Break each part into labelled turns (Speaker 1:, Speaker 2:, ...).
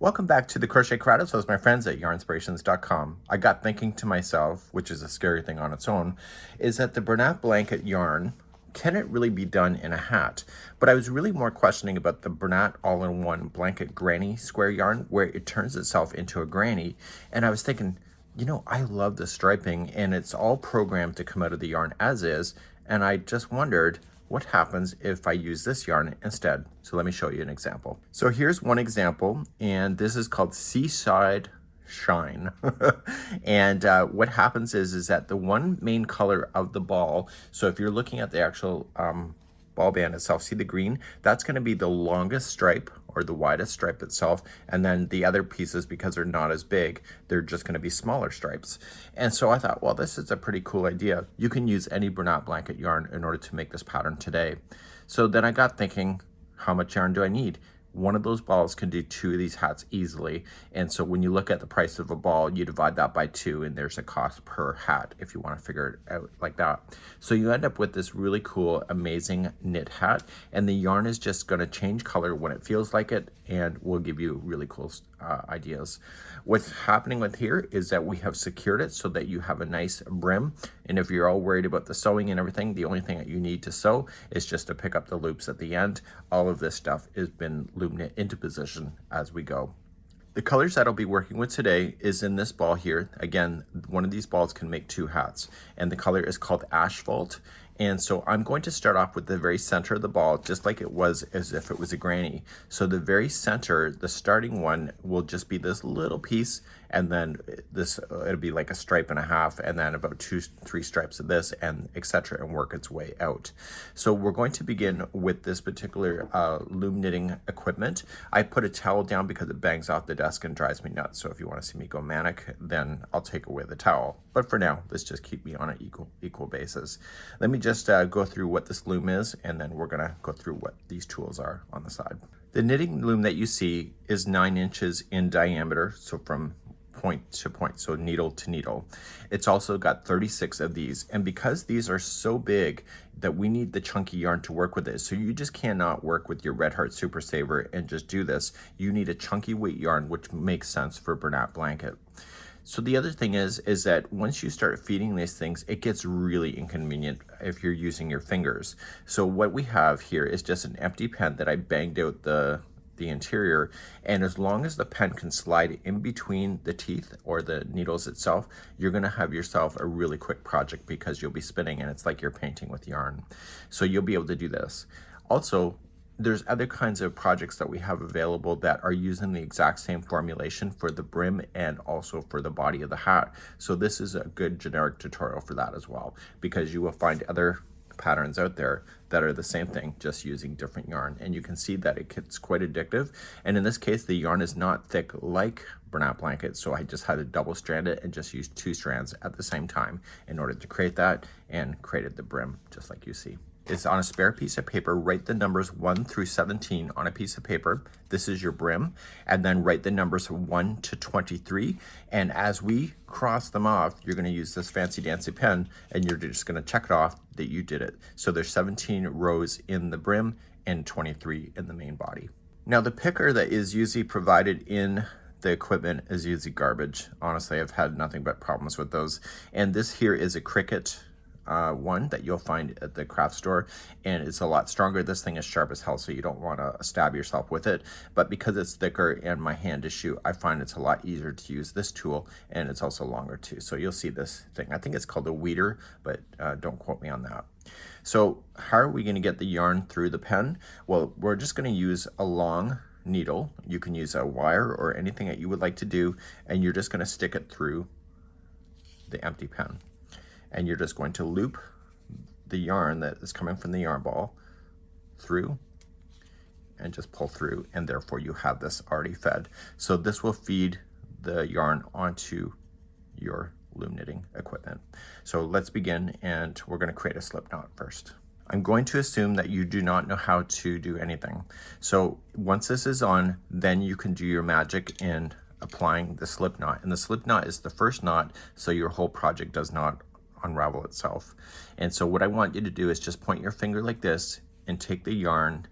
Speaker 1: Welcome back to the Crochet Creatives with my friends at Yarnspirations.com. I got thinking to myself, which is a scary thing on its own, is that the Bernat Blanket yarn, can it really be done in a hat? But I was really more questioning about the Bernat all-in-one blanket granny square yarn, where it turns itself into a granny. And I was thinking, you know, I love the striping and it's all programmed to come out of the yarn as is. And I just wondered, what happens if I use this yarn instead? So let me show you an example. So here's one example, and this is called Seaside Shine. And what happens is that the one main color of the ball, so if you're looking at the actual ball band itself, see the green? That's going to be the longest stripe or the widest stripe itself, and then the other pieces, because they're not as big, they're just going to be smaller stripes. And so I thought, well, this is a pretty cool idea. You can use any Bernat Blanket yarn in order to make this pattern today. So then I got thinking, how much yarn do I need? One of those balls can do 2 of these hats easily. And so when you look at the price of a ball, you divide that by 2 and there's a cost per hat if you want to figure it out like that. So you end up with this really cool, amazing knit hat, and the yarn is just going to change color when it feels like it and will give you really cool ideas. What's happening with here is that we have secured it so that you have a nice brim. And if you're all worried about the sewing and everything, the only thing that you need to sew is just to pick up the loops at the end. All of this stuff has been loom knit into position as we go. The colors that I'll be working with today is in this ball here. Again, one of these balls can make 2 hats, and the color is called Asphalt. And so I'm going to start off with the very center of the ball, just like it was as if it was a granny. So the very center, the starting one, will just be this little piece, and then this it'll be like a stripe and a half, and then about 2-3 stripes of this, and etc., and work its way out. So we're going to begin with this particular loom knitting equipment. I put a towel down because it bangs off the desk and drives me nuts. So if you want to see me go manic, then I'll take away the towel. But for now, let's just keep me on an equal basis. Let me just go through what this loom is, and then we're gonna go through what these tools are on the side. The knitting loom that you see is 9 inches in diameter, so from point to point, so needle to needle. It's also got 36 of these, and because these are so big that we need the chunky yarn to work with it, so you just cannot work with your Red Heart Super Saver and just do this. You need a chunky weight yarn, which makes sense for Bernat Blanket. So the other thing is that once you start feeding these things, it gets really inconvenient if you're using your fingers. So what we have here is just an empty pen that I banged out the interior, and as long as the pen can slide in between the teeth or the needles itself, you're going to have yourself a really quick project because you'll be spinning, and it's like you're painting with yarn. So you'll be able to do this. Also, there's other kinds of projects that we have available that are using the exact same formulation for the brim and also for the body of the hat. So this is a good generic tutorial for that as well, because you will find other patterns out there that are the same thing, just using different yarn. And you can see that it gets quite addictive. And in this case, the yarn is not thick like Bernat Blanket, so I just had to double strand it and just use 2 strands at the same time in order to create that, and created the brim just like you see. Is on a spare piece of paper, write the numbers 1 through 17 on a piece of paper. This is your brim. And then write the numbers 1 to 23. And as we cross them off, you're going to use this fancy dancy pen, and you're just going to check it off that you did it. So there's 17 rows in the brim and 23 in the main body. Now the picker that is usually provided in the equipment is usually garbage. Honestly, I've had nothing but problems with those. And this here is a Cricut one that you'll find at the craft store, and it's a lot stronger. This thing is sharp as hell, so you don't want to stab yourself with it, but because it's thicker and my hand is shoot, I find it's a lot easier to use this tool, and it's also longer too. So you'll see this thing, I think it's called a weeder, but don't quote me on that. So how are we going to get the yarn through the pen? Well, we're just going to use a long needle. You can use a wire or anything that you would like to do, and you're just going to stick it through the empty pen. And you're just going to loop the yarn that is coming from the yarn ball through and just pull through, and therefore you have this already fed. So this will feed the yarn onto your loom knitting equipment. So let's begin, and we're going to create a slip knot first. I'm going to assume that you do not know how to do anything. So once this is on, then you can do your magic in applying the slip knot. And the slip knot is the first knot, so your whole project does not unravel itself. And so what I want you to do is just point your finger like this and take the yarn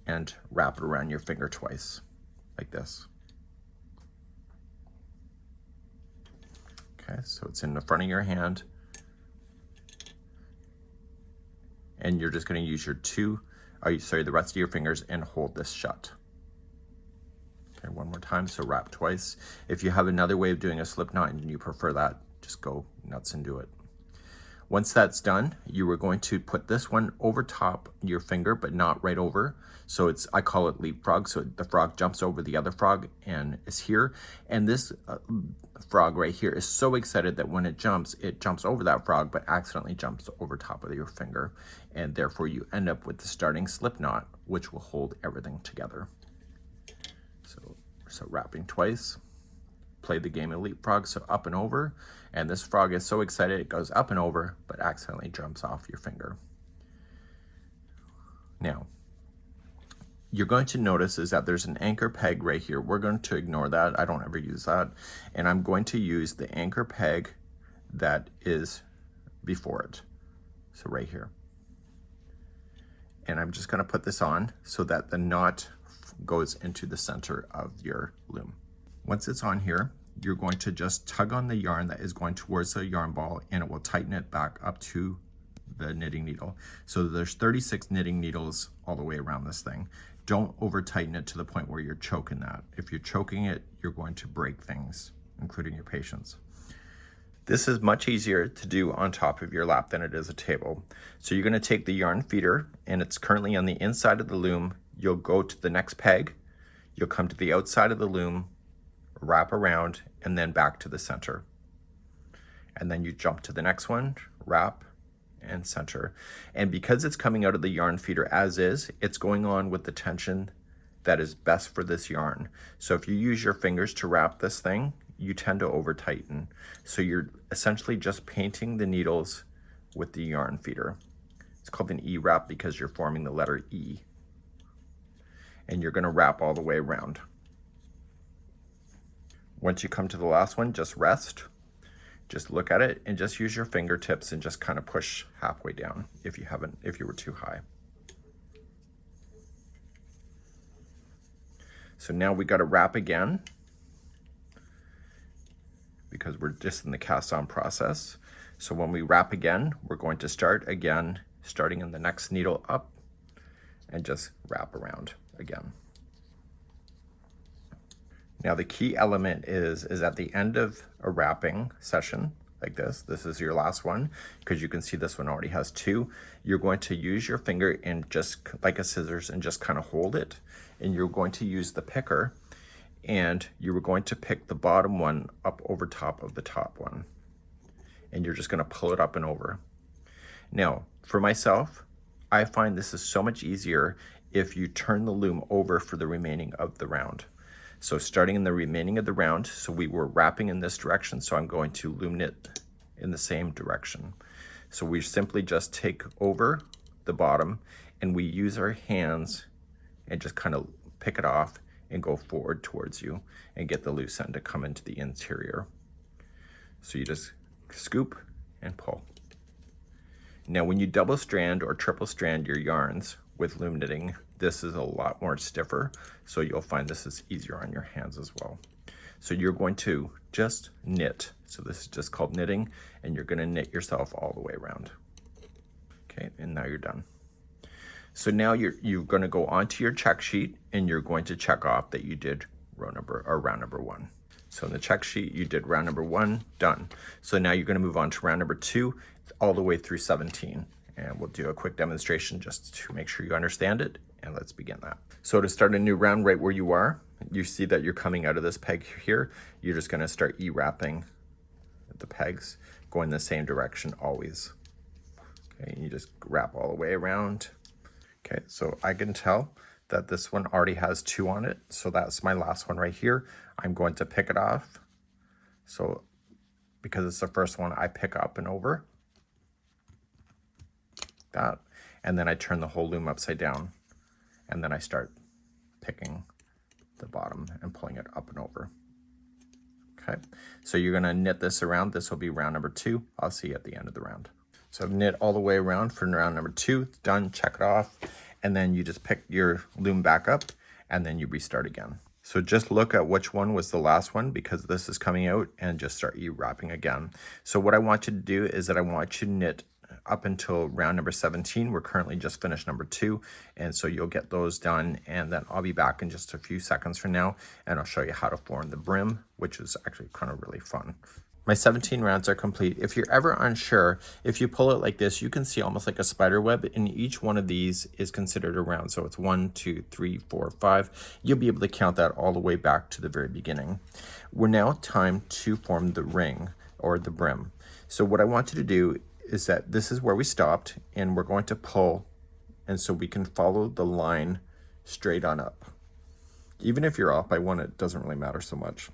Speaker 1: and wrap it around your finger twice, like this. Okay, so it's in the front of your hand. And you're just going to use your the rest of your fingers and hold this shut. Okay, one more time, so wrap twice. If you have another way of doing a slip knot and you prefer that, just go nuts and do it. Once that's done, you are going to put this one over top your finger, but not right over. So I call it leapfrog. So the frog jumps over the other frog and is here. And this frog right here is so excited that when it jumps over that frog, but accidentally jumps over top of your finger. And therefore you end up with the starting slip knot, which will hold everything together. So wrapping twice. Play the game of leapfrog, so up and over, and this frog is so excited it goes up and over but accidentally jumps off your finger. Now you're going to notice is that there's an anchor peg right here. We're going to ignore that. I don't ever use that, and I'm going to use the anchor peg that is before it, so right here. And I'm just going to put this on so that the knot goes into the center of your loom. Once it's on here, you're going to just tug on the yarn that is going towards the yarn ball, and it will tighten it back up to the knitting needle. So there's 36 knitting needles all the way around this thing. Don't over tighten it to the point where you're choking that. If you're choking it, you're going to break things, including your patience. This is much easier to do on top of your lap than it is a table. So you're going to take the yarn feeder, and it's currently on the inside of the loom. You'll go to the next peg, you'll come to the outside of the loom, wrap around, and then back to the center. And then you jump to the next one, wrap, and center. And because it's coming out of the yarn feeder as is, it's going on with the tension that is best for this yarn. So if you use your fingers to wrap this thing, you tend to over tighten. So you're essentially just painting the needles with the yarn feeder. It's called an E wrap because you're forming the letter E. And you're going to wrap all the way around. Once you come to the last one, just rest, just look at it, and just use your fingertips and just kind of push halfway down if you were too high. So now we got to wrap again because we're just in the cast on process. So when we wrap again, we're going to start again, starting in the next needle up, and just wrap around again. Now the key element is at the end of a wrapping session like this is your last one, because you can see this one already has two. You're going to use your finger and just like a scissors and just kind of hold it, and you're going to use the picker, and you were going to pick the bottom one up over top of the top one, and you're just going to pull it up and over. Now for myself, I find this is so much easier if you turn the loom over for the remaining of the round. So starting in the remaining of the round, so we were wrapping in this direction, so I'm going to loom knit in the same direction. So we simply just take over the bottom, and we use our hands and just kind of pick it off and go forward towards you and get the loose end to come into the interior. So you just scoop and pull. Now when you double strand or triple strand your yarns with loom knitting, this is a lot more stiffer, so you'll find this is easier on your hands as well. So you're going to just knit. So this is just called knitting, and you're going to knit yourself all the way around. Okay, and now you're done. So now you're going to go onto your check sheet, and you're going to check off that you did round number 1. So in the check sheet, you did round number 1, done. So now you're going to move on to round number 2, all the way through 17. And we'll do a quick demonstration just to make sure you understand it, and let's begin that. So to start a new round right where you are, you see that you're coming out of this peg here. You're just going to start E-wrapping the pegs, going the same direction always. Okay, and you just wrap all the way around. Okay, so I can tell that this one already has 2 on it, so that's my last one right here. I'm going to pick it off. So because it's the first one, I pick up and over. That, and then I turn the whole loom upside down, and then I start picking the bottom and pulling it up and over. Okay, so you're going to knit this around. This will be round number 2. I'll see you at the end of the round. So I've knit all the way around for round number 2. Done, check it off, and then you just pick your loom back up, and then you restart again. So just look at which one was the last one because this is coming out, and just start wrapping again. So what I want you to do is that I want you to knit up until round number 17. We're currently just finished number 2, and so you'll get those done, and then I'll be back in just a few seconds from now, and I'll show you how to form the brim, which is actually kind of really fun. My 17 rounds are complete. If you're ever unsure, if you pull it like this, you can see almost like a spider web, and each one of these is considered a round. So it's 1, 2, 3, 4, 5. You'll be able to count that all the way back to the very beginning. We're now time to form the ring or the brim. So what I want you to do is that this is where we stopped, and we're going to pull, and so we can follow the line straight on up. Even if you're off by 1, it doesn't really matter so much.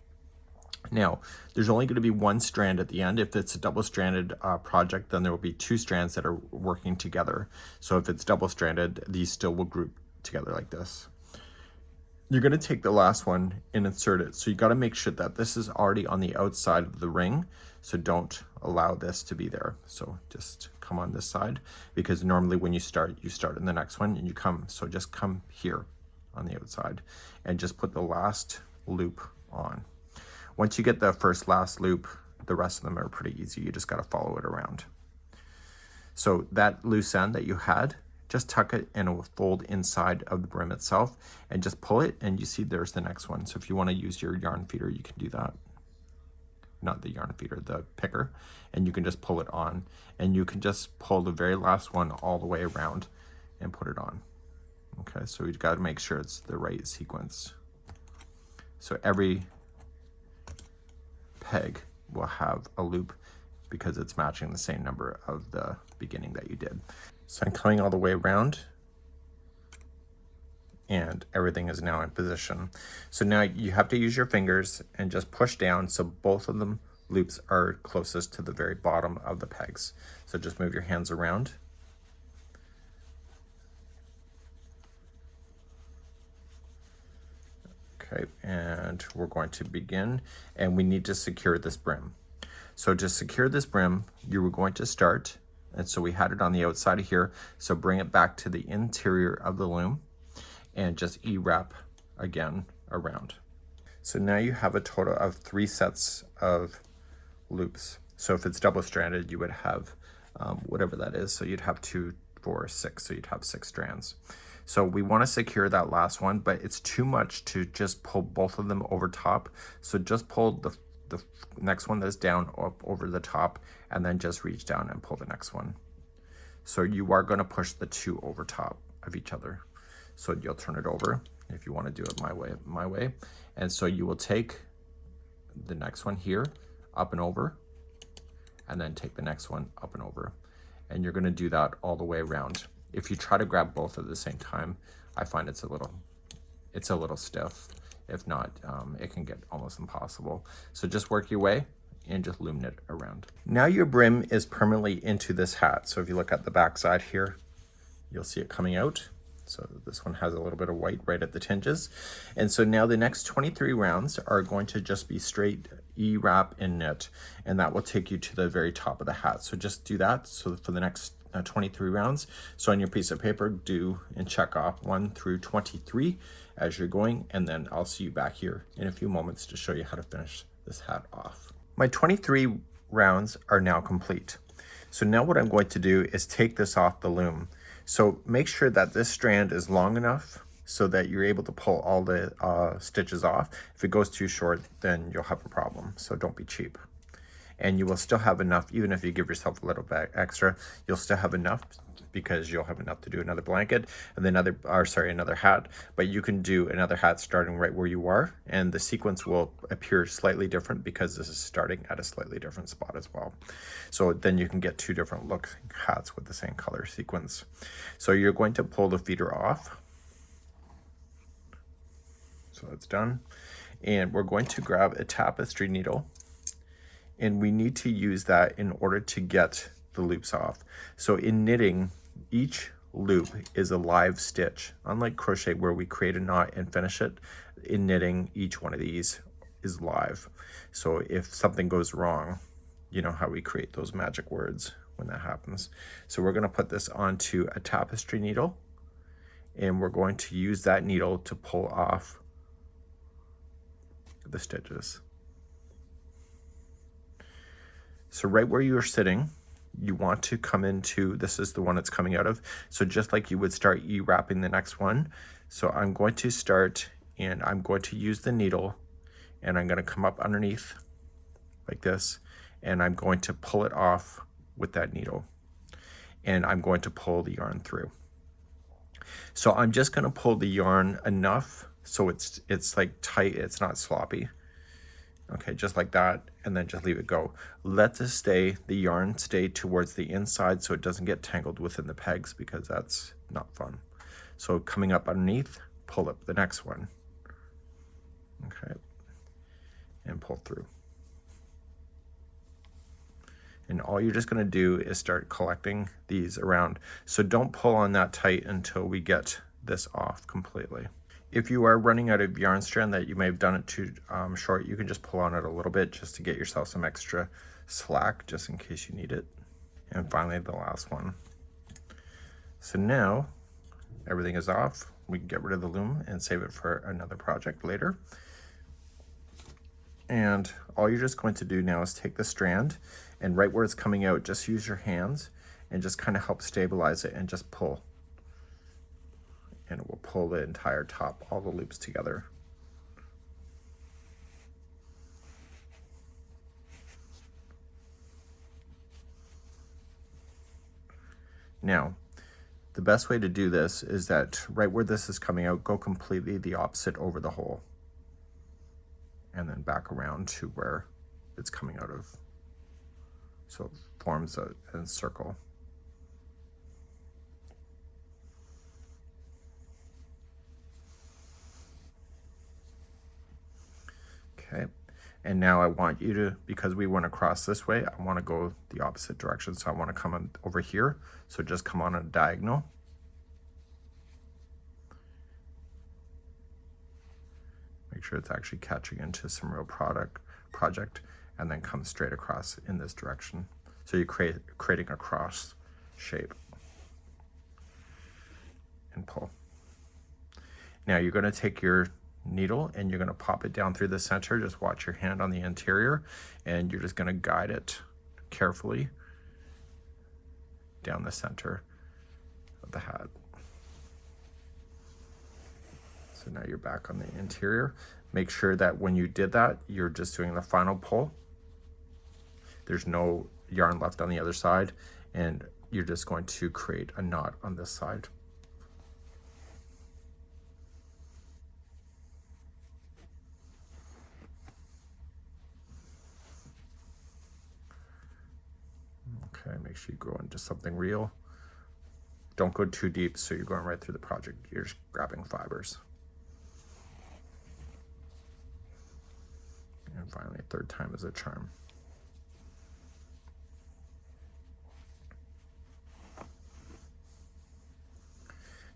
Speaker 1: Now, there's only going to be 1 strand at the end. If it's a double-stranded project, then there will be 2 strands that are working together. So if it's double-stranded, these still will group together like this. You're going to take the last one and insert it. So you got to make sure that this is already on the outside of the ring. So don't allow this to be there. So just come on this side, because normally when you start in the next one and you come. So just come here on the outside and just put the last loop on. Once you get the last loop, the rest of them are pretty easy. You just got to follow it around. So that loose end that you had, just tuck it and it will fold inside of the brim itself, and just pull it, and you see there's the next one. So if you want to use your yarn feeder, you can do that. Not the yarn feeder, the picker, and you can just pull it on, and you can just pull the very last one all the way around and put it on. Okay, so you've got to make sure it's the right sequence. So every peg will have a loop because it's matching the same number of the beginning that you did. So I'm coming all the way around, and everything is now in position. So now you have to use your fingers and just push down so both of them loops are closest to the very bottom of the pegs. So just move your hands around. Okay, and we're going to begin, and we need to secure this brim. So to secure this brim, you were going to start, and so we had it on the outside of here, so bring it back to the interior of the loom and just wrap again around. So now you have a total of 3 sets of loops. So if it's double-stranded, you would have whatever that is, so you'd have 2, 4, 6, so you'd have 6 strands. So we want to secure that last one, but it's too much to just pull both of them over top. So just pull the next one that's down up over the top, and then just reach down and pull the next one. So you are going to push the 2 over top of each other. So you'll turn it over if you want to do it my way. And so you will take the next one here up and over, and then take the next one up and over. And you're going to do that all the way around. If you try to grab both at the same time, I find it's a little stiff. If not, it can get almost impossible. So just work your way and just loom knit around. Now your brim is permanently into this hat. So if you look at the back side here, you'll see it coming out. So this one has a little bit of white right at the tinges. And so now the next 23 rounds are going to just be straight wrap and knit, and that will take you to the very top of the hat. So just do that. So for the next 23 rounds. So on your piece of paper, do and check off 1 through 23 as you're going, and then I'll see you back here in a few moments to show you how to finish this hat off. My 23 rounds are now complete. So now what I'm going to do is take this off the loom. So make sure that this strand is long enough so that you're able to pull all the stitches off. If it goes too short, then you'll have a problem. So don't be cheap. And you will still have enough, even if you give yourself a little bit extra, you'll still have enough, because you'll have enough to do another blanket and then another hat. But you can do another hat starting right where you are, and the sequence will appear slightly different because this is starting at a slightly different spot as well. So then you can get 2 different look hats with the same color sequence. So you're going to pull the feeder off. So that's done. And we're going to grab a tapestry needle, and we need to use that in order to get the loops off. So in knitting, each loop is a live stitch. Unlike crochet where we create a knot and finish it, in knitting, each one of these is live. So if something goes wrong, you know how we create those magic words when that happens. So we're going to put this onto a tapestry needle, and we're going to use that needle to pull off the stitches. So right where you're sitting, you want to come into, this is the one it's coming out of. So just like you would start wrapping the next one. So I'm going to start, and I'm going to use the needle, and I'm going to come up underneath like this, and I'm going to pull it off with that needle, and I'm going to pull the yarn through. So I'm just going to pull the yarn enough so it's like tight, it's not sloppy. Okay, just like that, and then just leave it go. Let the yarn stay towards the inside so it doesn't get tangled within the pegs, because that's not fun. So coming up underneath, pull up the next one. Okay, and pull through. And all you're just gonna do is start collecting these around. So don't pull on that tight until we get this off completely. If you are running out of yarn strand that you may have done it too short, you can just pull on it a little bit just to get yourself some extra slack, just in case you need it. And finally, the last one. So now everything is off. We can get rid of the loom and save it for another project later. And all you're just going to do now is take the strand, and right where it's coming out, just use your hands and just kind of help stabilize it and just pull. And it will pull the entire top, all the loops together. Now, the best way to do this is that right where this is coming out, go completely the opposite over the hole, and then back around to where it's coming out of. So it forms a circle. Okay, and now I want you to, because we went across this way, I want to go the opposite direction. So I want to come on over here. So just come on a diagonal. Make sure it's actually catching into some real project, and then come straight across in this direction. So you're creating a cross shape. And pull. Now you're going to take your needle and you're going to pop it down through the center. Just watch your hand on the interior, and you're just going to guide it carefully down the center of the hat. So now you're back on the interior. Make sure that when you did that, you're just doing the final pull. There's no yarn left on the other side, and you're just going to create a knot on this side. Okay, make sure you go into something real. Don't go too deep so you're going right through the project. You're just grabbing fibers. And finally, third time is a charm.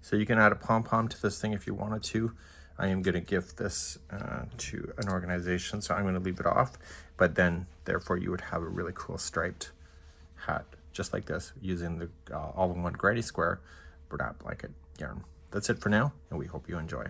Speaker 1: So you can add a pom-pom to this thing if you wanted to. I am going to gift this to an organization, so I'm going to leave it off. But then, therefore, you would have a really cool striped hat, just like this, using the all-in-one granny square Bernat Blanket yarn. That's it for now, and we hope you enjoy.